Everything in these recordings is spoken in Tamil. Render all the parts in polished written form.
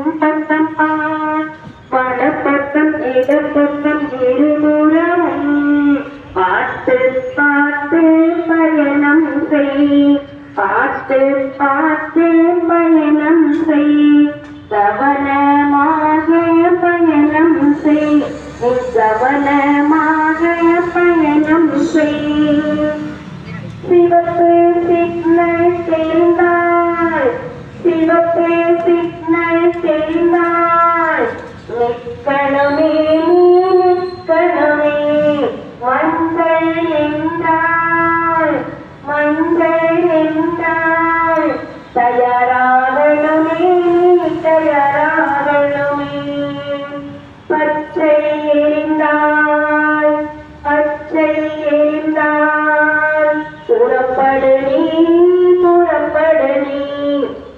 பக்கம் வலப்பக்கம் இடப்பக்கம் இருபுறமும் பார்த்து பார்த்து பயணம் செய் பார்த்து பார்த்து பயணம் செய் கவனமாக பயணம் செய் கவனமாக பயணம் செய் சிவப்பு சிக்னல் தெரிந்தால் சிவப்பு சிக்னல் தெரிந்தால் நிற்கணுமே நிற்கணுமே மஞ்சள் என்றால் மஞ்சள் என்றால் தயாராகணுமே தயாராகணுமே பச்சை எரிந்தால் பச்சை எரிந்தால் புறப்படு நீ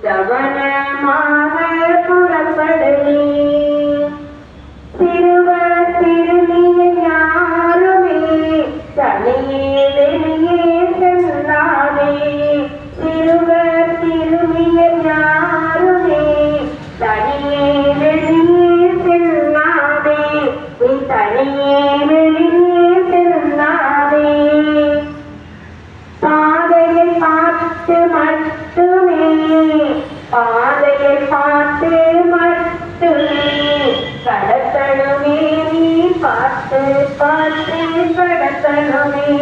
கவனமாக புறப்படு நீ சிறுவர் சிறுமியர் யாருமே தனியே வெளியே செல்லாதே சிறுவர் சிறுமியர் யாருமே தனியே வெளியே செல்லாதே நீ தனியே வெளியே செல்லாதே பாதையை பார்த்து மட்டுமே பாதையை பார்த்து மட்டுமே கடத்தணுமே நீ பார்த்து பார்த்து கடத்தணுமே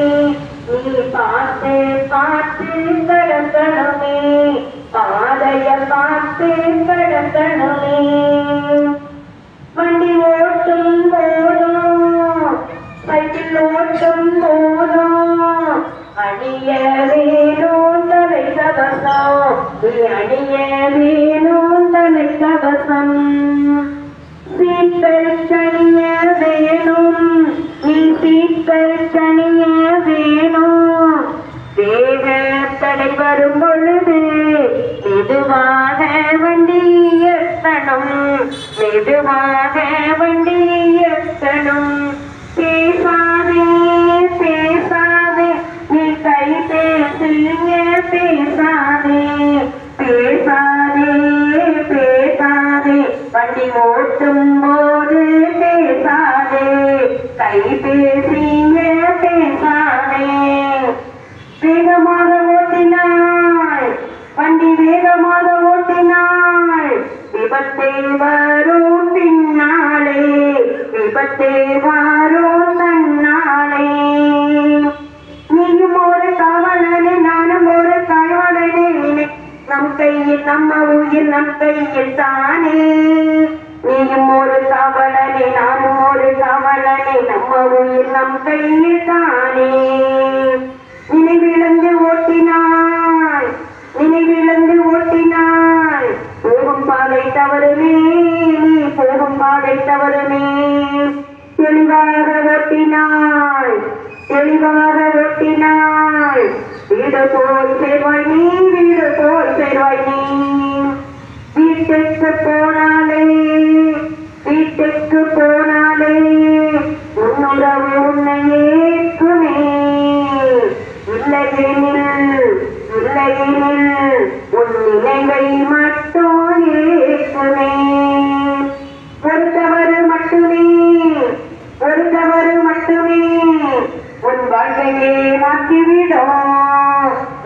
நீ பார்த்து பார்த்து கடத்தணுமே பாதையை பார்த்து கடத்தணுமே வண்டி ஓட்டும் போதும் சைக்கிள் ஓட்டும் போதும் அணிய வேணும் தலை கவசம் நீ அணிய வேணும் தலை கவசம் சீட்கள் கணிய வேணும் நீ சீட்கள் கணிய வேணும் வேக தடை வரும் பொழுது மெதுவாக வண்டி எத்தணும் மெதுவாக வண்டி எத்தணும் பேசாதே பேசாதே நீ கை பேசுங்க பேசாதே பேசாதே பேசாதே வண்டி ஓட்டும் போது பேசாதே கை பேசிங்க பேசாதே வேகமாக ஓட்டினாய் வண்டி வேகமாக ஓட்டினாய் விபத்தே வரும் பின்னாலே விபத்தே வரும் தன்னாலே நீயும் ஒரு காவலனே நானும் ஒரு காவலனே நம் கையில் நம்ம உயிர் நம் கையில் தானே நீயும் ஒரு காவலனே நானும் ஒரு காவலனே நம்ம உயிர் நம் கையில் தானே நினைவிழந்து ஓட்டினாய் நினைவிழந்து ஓட்டினாய் போகும் பாதை தவறுமே நீ போகும் பாதை தவறுமே தெளிவாக ஓட்டினாய் தெளிவாக ஓட்டினாய் வீடு போல் சேர்வாய் நீ வீடு போல் சேர்வாய் நீ வீட்டுக்கு போனாலே வீட்டுக்கு போனாலே உன்னுறவு உன்னை ஏற்குமே இல்லையெனில் இல்லையெனில் உன் நினைவை மட்டும் ஏற்குமே ஒருத்தவரு மட்டுமே ஒருத்தவரு மட்டுமே உன் வாழ்க்கையே மாற்றிவிடும்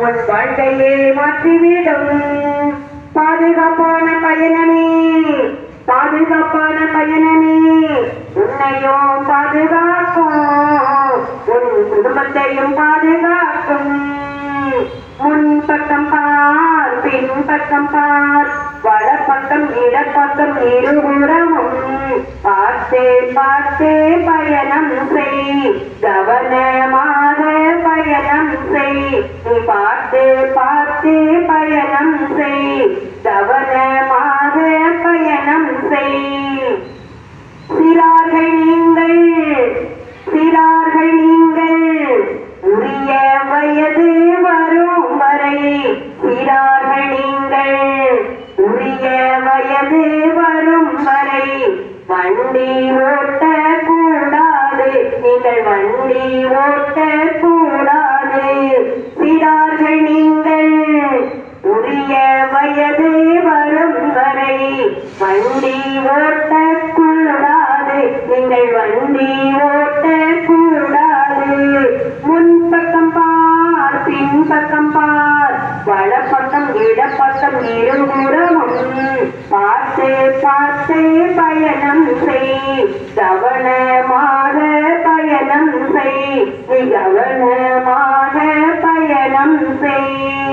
உன் வாழ்க்கையே மாற்றிவிடும் பாதுகாப்பான பயணமே பாதுகாப்பான பயணமே உன்னையும் பாதுகாக்கும் உன் குடும்பத்தையும் பாதுகாக்கும் முன் பக்கம் பார் பின் பக்கம் பார் வலப்பக்கம் இடப்பக்கம் இருபுறமும் பார்த்தே பார்த்தே பயணம் செய் கவனமாக பயணம் செய் நீ பார்த்தே பார்த்தே பயணம் செய் கவனமாக பயணம் செய் சிறார்கள் நீங்கள் சிறார்கள் நீங்கள் உரிய வயது வரும் வரை சிறார்கள் நீங்கள் உரிய வயது வரும் வரை வண்டி ஓட்ட கூடாது நீங்கள் வண்டி ஓட்ட கூடாது சிறார்கள் நீங்கள் உரிய வயது வரும் வரை வண்டி பார்த்து பார்த்து பயணம் செய் கவனமாக பயணம் செய் நீ கவனமாக பயணம் செய்